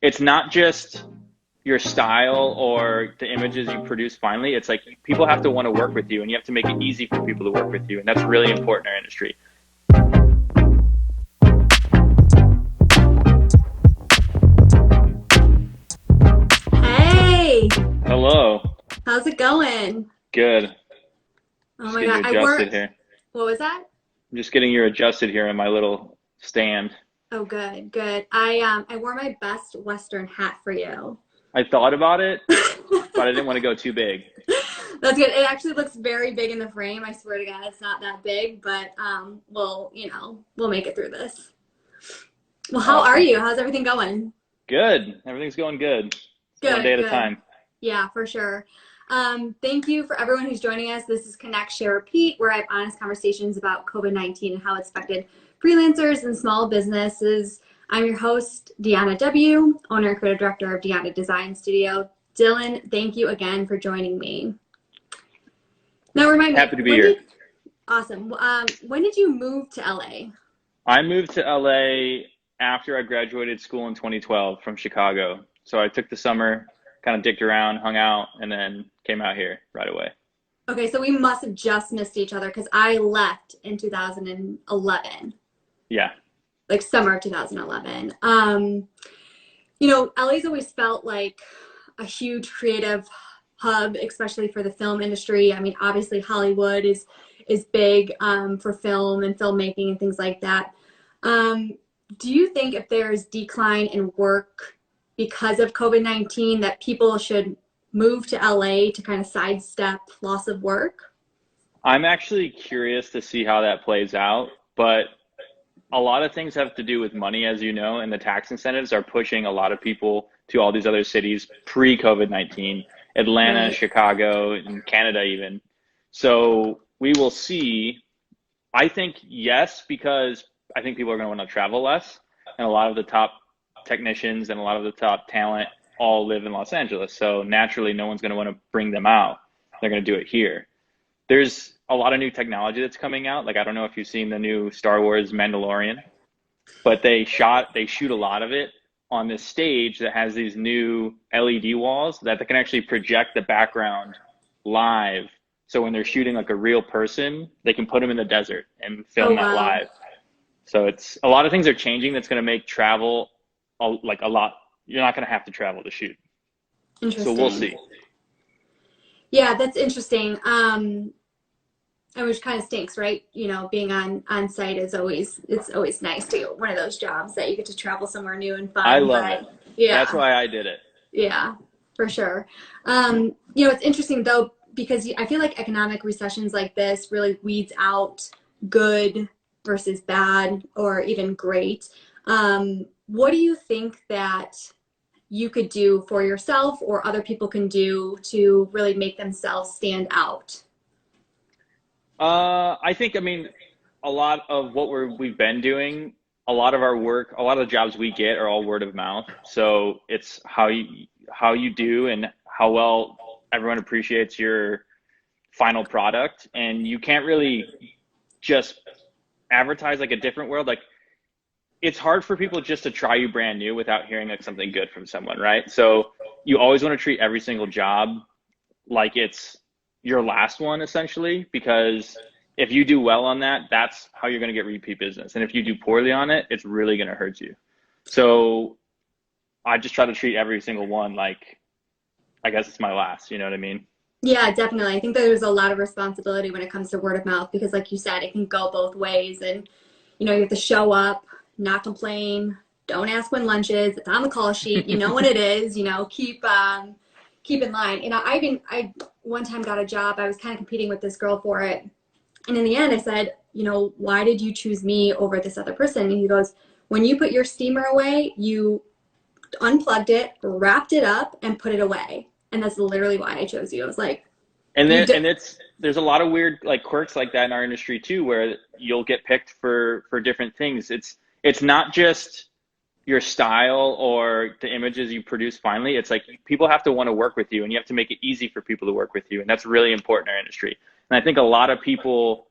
it's not just your style or the images you produce finally. It's like people have to want to work with you, and you have to make it easy for people to work with you, and that's really important in our industry. Hey, Hello. how's it going? Good. Oh Just my getting God, you adjusted here. what was that? I'm just getting you adjusted here in my little stand. Oh, good, good. I wore my best Western hat for you. I thought about it, but I didn't want to go too big. That's good. It actually looks very big in the frame. I swear to God, it's not that big, but we'll make it through this. Well, how are Awesome. you? How's everything going? Good. Everything's going good. It's one day Good, at a good. time. Yeah, for sure. Thank you for everyone who's joining us. This is Connect, Share, Repeat, where I have honest conversations about COVID-19 and how it's affected freelancers and small businesses. I'm your host, Dyona W., owner and creative director of Dyona Design Studio. Dillon, thank you again for joining me. Now, remind me, Happy to be here. awesome. When did you move to LA? I moved to LA after I graduated school in 2012 from Chicago. So I took the summer, kind of dicked around, hung out, and then came out here right away. Okay, so we must have just missed each other because I left in 2011. Yeah. Like summer of 2011. LA's always felt like a huge creative hub, especially for the film industry. I mean, obviously Hollywood is big for film and filmmaking and things like that. Do you think if there's decline in work because of COVID-19 that people should move to LA to kind of sidestep loss of work? I'm actually curious to see how that plays out, but a lot of things have to do with money, as you know, and the tax incentives are pushing a lot of people to all these other cities pre-COVID-19, Atlanta, Right. Chicago, and Canada even. So we will see. I think yes, because I think people are going to want to travel less, and a lot of the top technicians and a lot of the top talent all live in Los Angeles. So naturally, no one's going to want to bring them out. They're going to do it here. There's a lot of new technology that's coming out. Like, I don't know if you've seen the new Star Wars Mandalorian, but they shoot a lot of it on this stage that has these new LED walls that they can actually project the background live. So when they're shooting like a real person, they can put them in the desert and Oh, film that wow. live. So it's a lot of things are changing that's going to make travel like a lot. You're not going to have to travel to shoot. So we'll Interesting. see. Yeah, that's interesting. And which kind of stinks, right? Being on site is always nice to get one of those jobs that you get to travel somewhere new and I fun. love it. But That's yeah, why I did it. yeah, for sure. It's interesting though because I feel like economic recessions like this really weeds out good versus bad or even great. What do you think that you could do for yourself or other people can do to really make themselves stand out? I think, I mean, a lot of what we've been doing, a lot of our work, a lot of the jobs we get are all word of mouth. So it's how you do and how well everyone appreciates your final product. And you can't really just advertise like a different world. Like, it's hard for people just to try you brand new without hearing like something good from someone, right? So you always want to treat every single job like it's your last one essentially, because if you do well on that, that's how you're going to get repeat business. And if you do poorly on it, it's really going to hurt you. So I just try to treat every single one like I guess it's my last, you know what I mean? Yeah, definitely. I think there's a lot of responsibility when it comes to word of mouth because, like you said, it can go both ways. And, you have to show up, not complain, don't ask when lunch is, it's on the call sheet, you know when it is, keep in line. I one time got a job, I was kind of competing with this girl for it. And in the end, I said, why did you choose me over this other person? And he goes, when you put your steamer away, you unplugged it, wrapped it up, and put it away. And that's literally why I chose you. I was like, And you then do. and it's there's a lot of weird like quirks like that in our industry too, where you'll get picked for different things. It's not just your style or the images you produce finally. It's like people have to want to work with you, and you have to make it easy for people to work with you, and that's really important in our industry. And I think a lot of people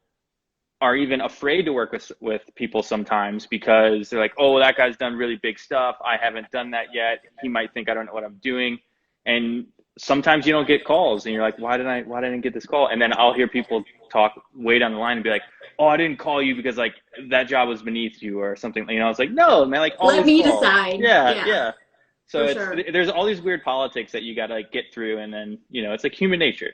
are even afraid to work with people sometimes because they're like, oh, that guy's done really big stuff. I haven't done that yet. He might think I don't know what I'm doing. And sometimes you don't get calls and you're like, why didn't I get this call? And then I'll hear people talk way down the line and be like, oh, I didn't call you because like that job was beneath you or something. You know, it's like, no, man, like Let always me call. decide. Yeah, Yeah, yeah. So for it's, sure. there's all these weird politics that you got to like get through. And then, you know, it's like human nature.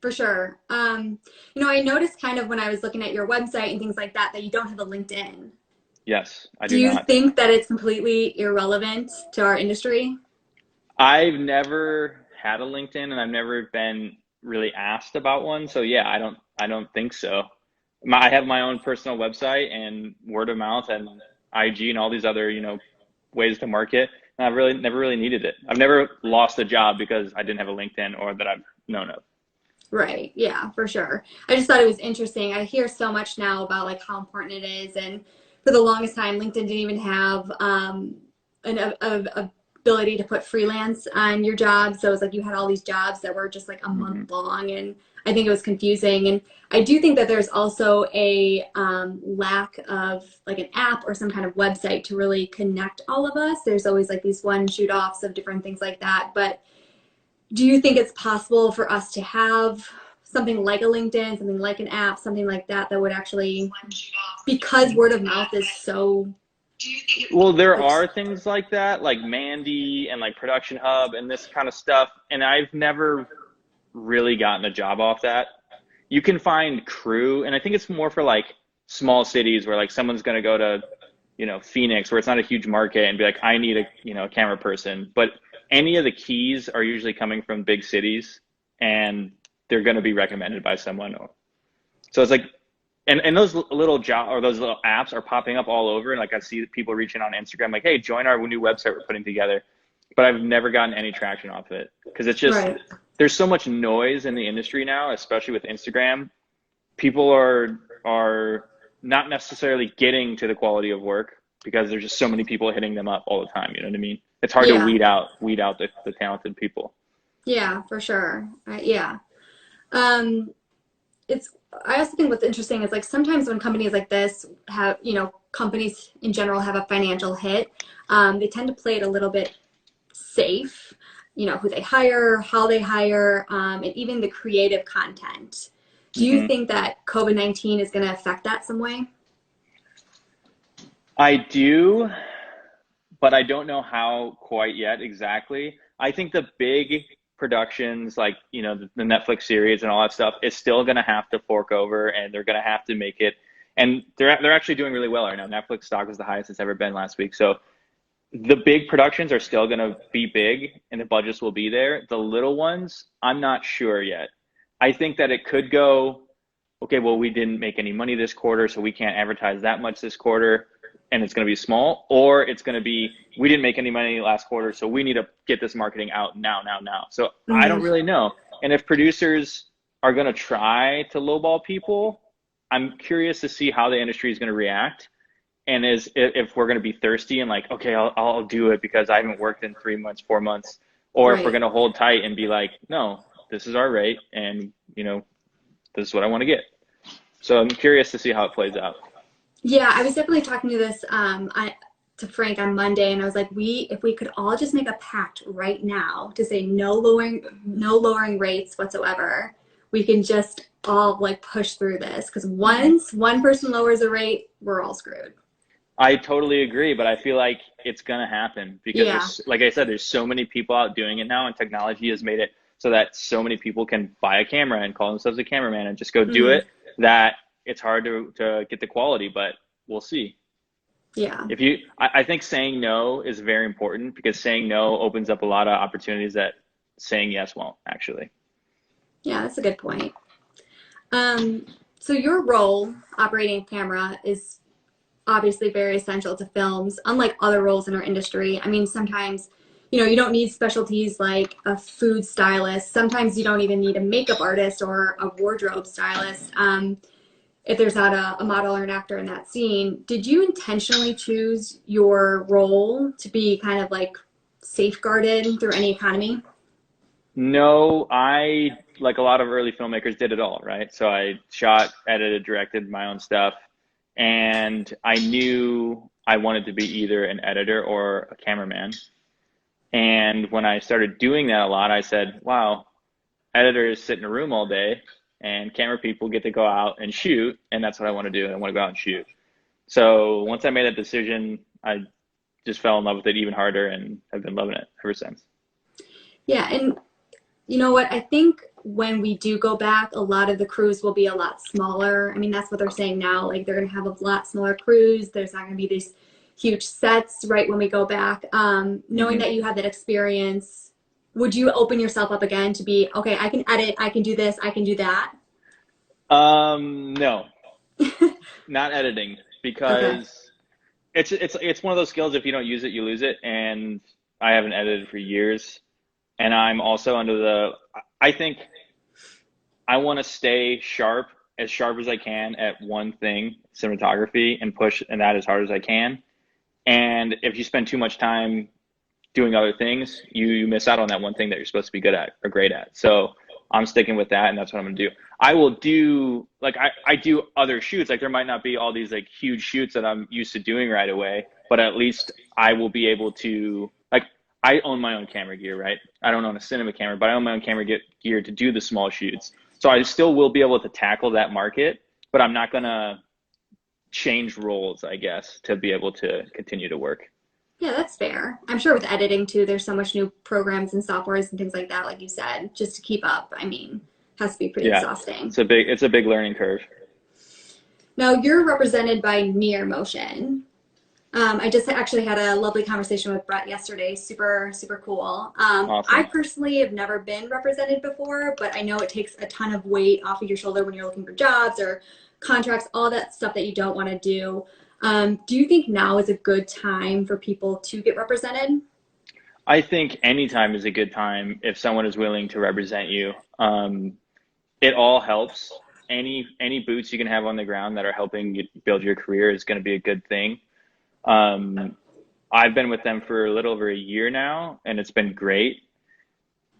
For sure. I noticed kind of when I was looking at your website and things like that, that you don't have a LinkedIn. Yes, I Do do you not. think that it's completely irrelevant to our industry? I've never had a LinkedIn and I've never been really asked about one. So yeah, I don't think so. I have my own personal website and word of mouth and IG and all these other, you know, ways to market. And I've really never really needed it. I've never lost a job because I didn't have a LinkedIn or that I've known of. Right. Yeah, for sure. I just thought it was interesting. I hear so much now about like how important it is, and for the longest time, LinkedIn didn't even have an ability to put freelance on your job. So it was like you had all these jobs that were just like a Hmm. month long, and I think it was confusing. And I do think that there's also a lack of like an app or some kind of website to really connect all of us. There's always like these one shoot offs of different things like that, but do you think it's possible for us to have something like a LinkedIn, something like an app, something like that that would actually, because word of mouth is so Well, there like, are things like that, like Mandy and like Production Hub and this kind of stuff, and I've never really gotten a job off that. You can find crew, and I think it's more for like small cities where like someone's going to go to, you know, Phoenix where it's not a huge market and be like, I need a, you know, a camera person. But any of the keys are usually coming from big cities and they're going to be recommended by someone. So it's like, and those little job or those little apps are popping up all over. And like I see people reaching on Instagram, like, hey, join our new website we're putting together. But I've never gotten any traction off it because it's just, right. there's so much noise in the industry now, especially with Instagram. People are not necessarily getting to the quality of work because there's just so many people hitting them up all the time. You know what I mean? It's hard to Yeah. weed out the talented people. Yeah, for sure. Yeah. Um, it's, I also think what's interesting is like sometimes when companies like this have, companies in general have a financial hit, they tend to play it a little bit safe, who they hire, how they hire, and even the creative content. Do you Hmm. think that COVID-19 is going to affect that some way? I do, but I don't know how quite yet exactly. I think the big productions like, you know, the Netflix series and all that stuff is still going to have to fork over and they're going to have to make it. And they're actually doing really well right now. Netflix stock was the highest it's ever been last week. So the big productions are still going to be big and the budgets will be there. The little ones, I'm not sure yet. I think that it could go, okay, well, we didn't make any money this quarter, so we can't advertise that much this quarter, and it's going to be small, or it's going to be, we didn't make any money last quarter, so we need to get this marketing out now, now, now. So I don't Mm, really know. And if producers are going to try to lowball people, I'm curious to see how the industry is going to react. And is if we're going to be thirsty and like, okay, I'll do it because I haven't worked in 3 months, 4 months, or if we're right. going to hold tight and be like, no, this is our rate, and you know, this is what I want to get. So I'm curious to see how it plays out. Yeah, I was definitely talking to this to Frank on Monday, and I was like, if we could all just make a pact right now to say no lowering rates whatsoever, we can just all like push through this because Hmm. once one person lowers a rate, we're all screwed. I totally agree, but I feel like it's gonna happen because Yeah. there's, like I said, there's so many people out doing it now, and technology has made it so that so many people can buy a camera and call themselves a cameraman and just go do Mm, it. That it's hard to get the quality, but we'll see. yeah. If you, I think saying no is very important because saying no opens up a lot of opportunities that saying yes won't actually. Yeah, that's a good point. Um, so your role operating a camera is obviously very essential to films, unlike other roles in our industry. I mean, sometimes, you don't need specialties like a food stylist. Sometimes you don't even need a makeup artist or a wardrobe stylist if there's not a model or an actor in that scene. Did you intentionally choose your role to be kind of like safeguarded through any economy? No, I like a lot of early filmmakers, did it all, right? So I shot, edited, directed my own stuff, and I knew I wanted to be either an editor or a cameraman. And when I started doing that a lot, I said, wow, editors sit in a room all day and camera people get to go out and shoot, and that's what I want to do. I want to go out and shoot. So once I made that decision, I just fell in love with it even harder and have been loving it ever since. Yeah, and you know what? I think when we do go back, a lot of the crews will be a lot smaller. I mean, that's what they're saying now. Like they're going to have a lot smaller crews. There's not going to be these huge sets right when we go back. Knowing Hmm. that you had that experience, would you open yourself up again to be, okay, I can edit, I can do this, I can do that? No, not editing Okay. because it's one of those skills. If you don't use it, you lose it. And I haven't edited for years. And I'm also under the, I think I want to stay sharp, as sharp as I can at one thing, cinematography, and push and that as hard as I can. And if you spend too much time doing other things, you miss out on that one thing that you're supposed to be good at or great at. So I'm sticking with that, and that's what I'm gonna do. I will do like I do other shoots. Like there might not be all these like huge shoots that I'm used to doing right away, but at least I will be able to like I own my own camera gear, right? I don't own a cinema camera, but I own my own camera gear to do the small shoots. So I still will be able to tackle that market, but I'm not gonna change roles, I guess, to be able to continue to work. Yeah, that's fair. I'm sure with editing too, there's so much new programs and softwares and things like that, like you said, just to keep up. I mean, has to be pretty Yeah, exhausting. it's a big learning curve. Now you're represented by Neer Motion. I just actually had a lovely conversation with Brett yesterday. Super, super cool. I Awesome. personally have never been represented before, but I know it takes a ton of weight off of your shoulder when you're looking for jobs or contracts, all that stuff that you don't want to do. Do you think now is a good time for people to get represented? I think any time is a good time if someone is willing to represent you. It all helps. Any boots you can have on the ground that are helping you build your career is going to be a good thing. Um, I've been with them for a little over a year now, and it's been great.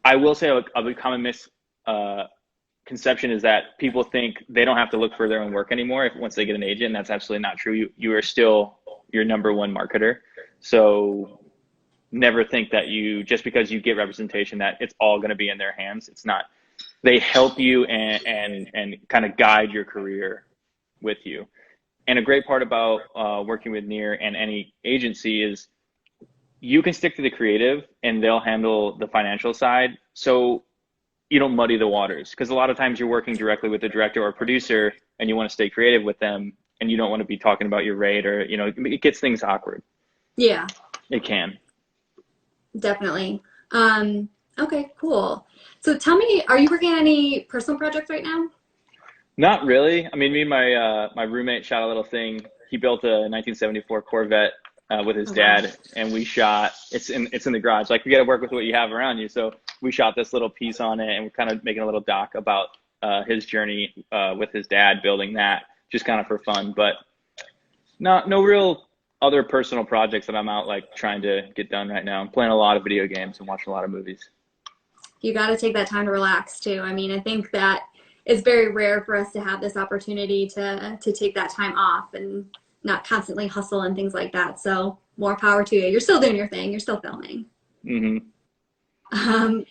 I will say a common misconception is that people think they don't have to look for their own work anymore if once they get an agent. And that's absolutely not true. You are still your number one marketer. So never think that you just because you get representation that it's all going to be in their hands. It's not. They help you and kind of guide your career with you. And a great part about working with Near and any agency is you can stick to the creative and they'll handle the financial side. So you don't muddy the waters because a lot of times you're working directly with the director or producer and you want to stay creative with them and you don't want to be talking about your rate or it gets things awkward. Yeah, It can. definitely. Okay, cool. So tell me, are you working on any personal projects right now? Not really. I mean, me and my roommate shot a little thing. He built a 1974 Corvette with his Oh, wow. dad, and we shot. It's in the garage. Like we got to work with what you have around you. So we shot this little piece on it, and we're kind of making a little doc about his journey with his dad building that, just kind of for fun. But not no real other personal projects that I'm out like trying to get done right now. I'm playing a lot of video games and watching a lot of movies. You got to take that time to relax too. I mean, I think that it's very rare for us to have this opportunity to take that time off and not constantly hustle and things like that. So more power to you. You're still doing your thing. You're still filming. Hmm. Um,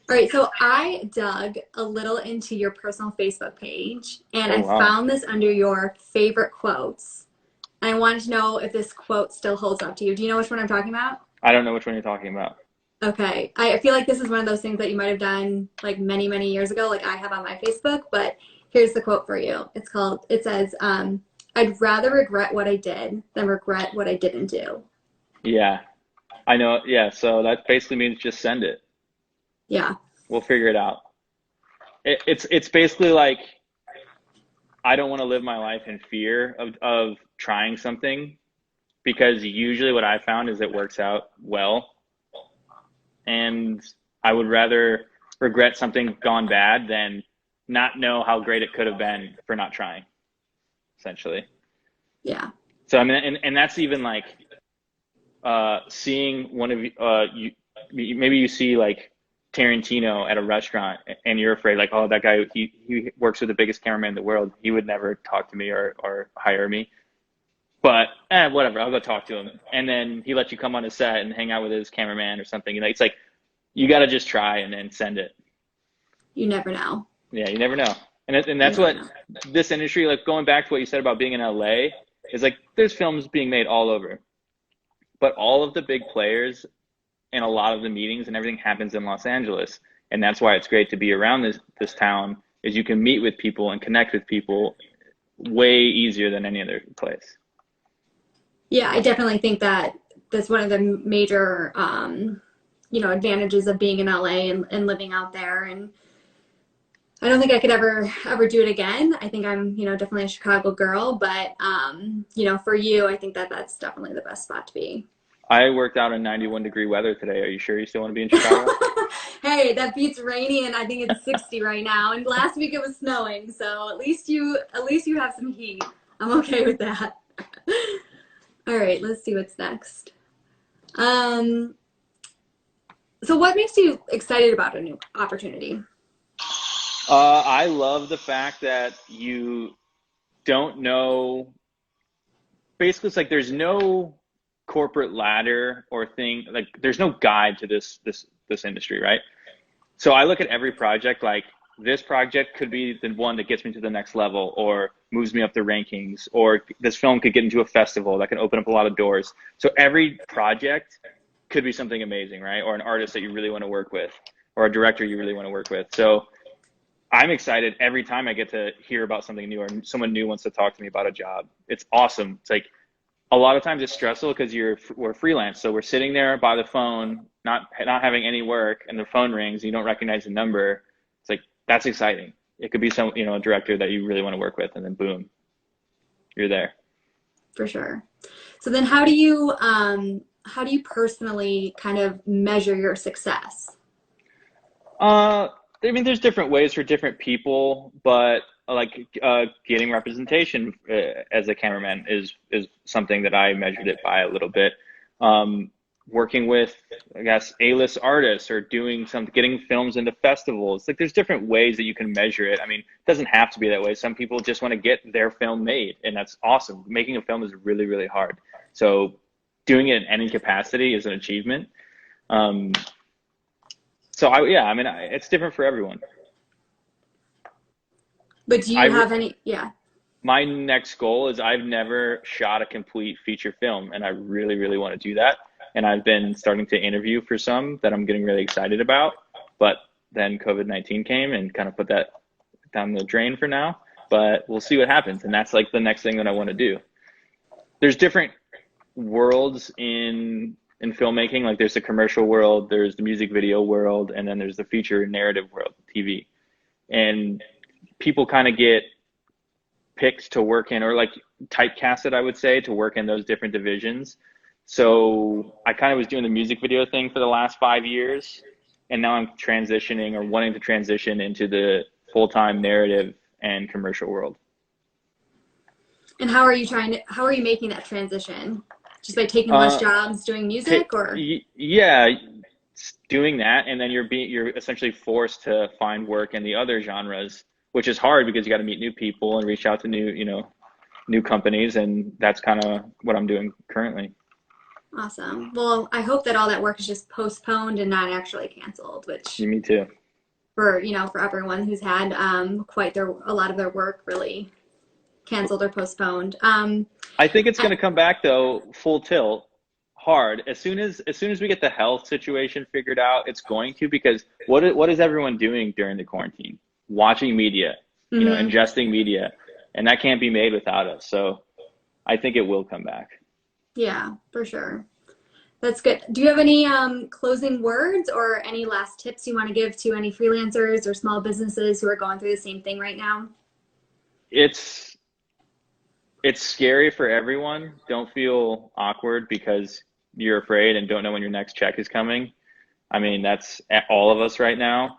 all right, so I dug a little into your personal Facebook page and Oh I wow. found this under your favorite quotes. And I wanted to know if this quote still holds up to you. Do you know which one I'm talking about? I don't know which one you're talking about. Okay. I feel like this is one of those things that you might have done like many, many years ago, like I have on my Facebook, but here's the quote for you. It says, I'd rather regret what I did than regret what I didn't do. Yeah, I know. Yeah, so that basically means just send it. Yeah. We'll figure it out. It's basically like I don't want to live my life in fear of trying something because usually what I found is it works out well, and I would rather regret something gone bad than not know how great it could have been for not trying, essentially. Yeah. So I mean, and that's even like seeing one of you, maybe you see like Tarantino at a restaurant and you're afraid like, oh, that guy, he works with the biggest cameraman in the world. He would never talk to me or hire me. But whatever, I'll go talk to him. And then he lets you come on his set and hang out with his cameraman or something. You know, it's like you got to just try and then send it. You never know. Yeah, you never know. And You that's never what know. this industry, like going back to what you said about being in LA, is like there's films being made all over. But all of the big players and a lot of the meetings and everything happens in Los Angeles. And that's why it's great to be around this town is you can meet with people and connect with people way easier than any other place. Yeah, I definitely think that that's one of the major, advantages of being in LA and living out there. And I don't think I could ever do it again. I think I'm, definitely a Chicago girl, but for you, I think that that's definitely the best spot to be. I worked out in 91-degree weather today. Are you sure you still want to be in Chicago? Hey, that beats rainy, and I think it's 60 right now. And last week it was snowing, so at least you have some heat. I'm okay with that. All right, let's see what's next. Um, so what makes you excited about a new opportunity? I love the fact that you don't know. Basically, it's like there's no corporate ladder or thing. Like there's no guide to this industry, right? So I look at every project like this project could be the one that gets me to the next level or moves me up the rankings, or this film could get into a festival that can open up a lot of doors. So every project could be something amazing, right? Or an artist that you really want to work with, or a director you really want to work with. So I'm excited every time I get to hear about something new or someone new wants to talk to me about a job. It's awesome. It's like a lot of times it's stressful because we're freelance, so we're sitting there by the phone, not having any work, and the phone rings, and you don't recognize the number. It's like that's exciting. It could be some a director that you really want to work with, and then boom, you're there. For sure. So then how do you personally kind of measure your success? I mean, there's different ways for different people, but like getting representation as a cameraman is something that I measured it by a little bit. Working with, I guess, A-list artists or getting films into festivals. Like, there's different ways that you can measure it. I mean, it doesn't have to be that way. Some people just want to get their film made, and that's awesome. Making a film is really, really hard. So doing it in any capacity is an achievement. Um, yeah, I mean, it's different for everyone. But do I you have any, yeah. My next goal is I've never shot a complete feature film, and I really, really want to do that. And I've been starting to interview for some that I'm getting really excited about, but then COVID-19 came and kind of put that down the drain for now. But we'll see what happens, and that's like the next thing that I want to do. There's different worlds in filmmaking. Like there's the commercial world, there's the music video world, and then there's the feature narrative world, TV. And people kind of get picked to work in, or like typecasted, I would say, to work in those different divisions. So I kind of was doing the music video thing for the last 5 years, and now I'm transitioning or wanting to transition into the full-time narrative and commercial world. And how are you making that transition? Just by taking less Uh, jobs doing music or? yeah, doing that, and then you're essentially forced to find work in the other genres, which is hard because you got to meet new people and reach out to new companies, and that's kind of what I'm doing currently. Awesome. Well, I hope that all that work is just postponed and not actually canceled, which Me too. for everyone who's had quite a lot of their work really canceled or postponed. I think it's going to come back though, full tilt, hard. As soon as we get the health situation figured out, it's going to, because what is everyone doing during the quarantine? Watching media, Mhm. ingesting media, and that can't be made without us. So I think it will come back. Yeah, for sure. That's good. Do you have any closing words or any last tips you want to give to any freelancers or small businesses who are going through the same thing right now? It's it's scary for everyone. Don't feel awkward because you're afraid and don't know when your next check is coming. I mean, that's all of us right now.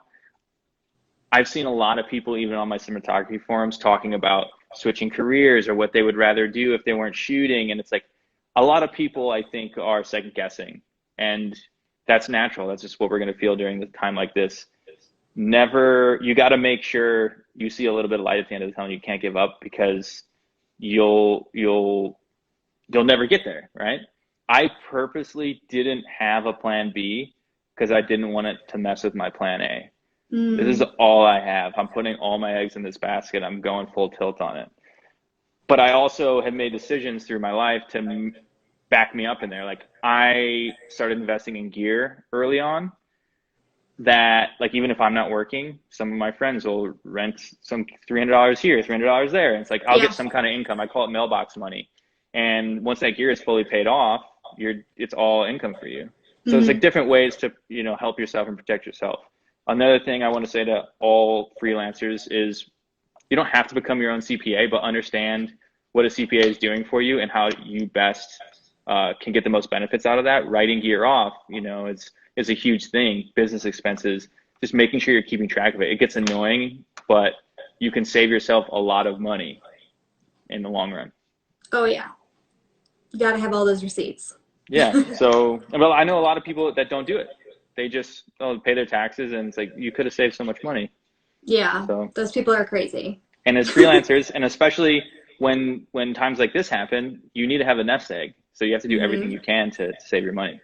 I've seen a lot of people, even on my cinematography forums, talking about switching careers or what they would rather do if they weren't shooting. And it's like a lot of people, I think, are second guessing. And that's natural. That's just what we're going to feel during the time like this. Never, you got to make sure you see a little bit of light at the end of the tunnel. You can't give up because you'll never get there, right? I purposely didn't have a plan B because I didn't want it to mess with my plan A. This is Mm. all I have. I'm putting all my eggs in this basket. I'm going full tilt on it. But I also have made decisions through my life to back me up in there. Like I started investing in gear early on that like even if I'm not working, some of my friends will rent some $300 here, $300 there. And it's like I'll Yeah. get some kind of income. I call it mailbox money. And once that gear is fully paid off, it's all income for you. So it's like Hmm. different ways to, help yourself and protect yourself. Another thing I want to say to all freelancers is you don't have to become your own CPA, but understand what a CPA is doing for you and how you best can get the most benefits out of that. Writing gear off, is a huge thing. Business expenses, just making sure you're keeping track of it. It gets annoying, but you can save yourself a lot of money in the long run. Oh yeah. You got to have all those receipts. Yeah. So, well, I know a lot of people that don't do it. They just pay their taxes, and it's like you could have saved so much money. Yeah, So, those people are crazy. and as freelancers, and especially when times like this happen, you need to have a nest egg. So you have to do everything Hmm. you can to save your money.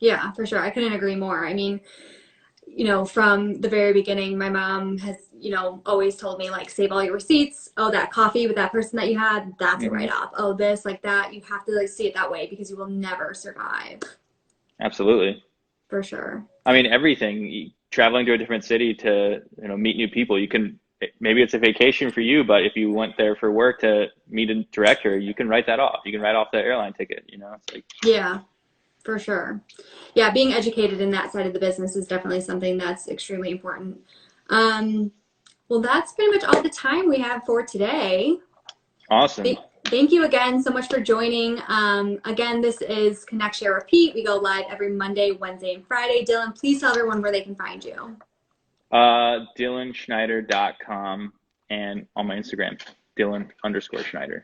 Yeah, for sure. I couldn't agree more. I mean, from the very beginning, my mom has, always told me like save all your receipts. Oh, that coffee with that person that you had, that's a Hmm. write-off. Oh, this, like that. You have to like see it that way because you will never survive. Absolutely. For sure. I mean, everything. Traveling to a different city to meet new people. You can maybe it's a vacation for you, but if you went there for work to meet a director, you can write that off. You can write off the airline ticket. It's like Yeah, for sure. Yeah, being educated in that side of the business is definitely something that's extremely important. Um, well, that's pretty much all the time we have for today. awesome. Thank you again so much for joining. Again, this is Connect, Share, Repeat. We go live every Monday, Wednesday, and Friday. Dillon, please tell everyone where they can find you. DillonSchneider.com and on my Instagram, Dillon_Schneider.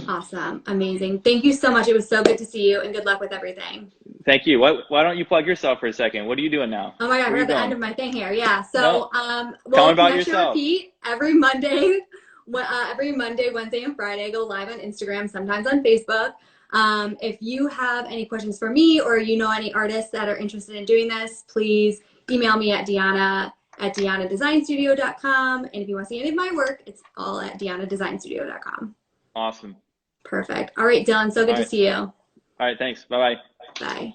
Awesome. Amazing. Thank you so much. It was so good to see you and good luck with everything. Thank you. Why don't you plug yourself for a second? What are you doing now? Oh my God, Where are we're you at the end going? of my thing here. Yeah. No, So, tell me we'll about Connect, Share, yourself. Repeat every Monday. Every Monday, Wednesday, and Friday. I go live on Instagram, sometimes on Facebook. If you have any questions for me or any artists that are interested in doing this, please email me at Dyona@DyonaDesignStudio.com. And if you want to see any of my work, it's all at DyonaDesignStudio.com. Awesome. Perfect. All right, Dylan. So All good to right. see you. All right. Thanks. Bye bye. Bye.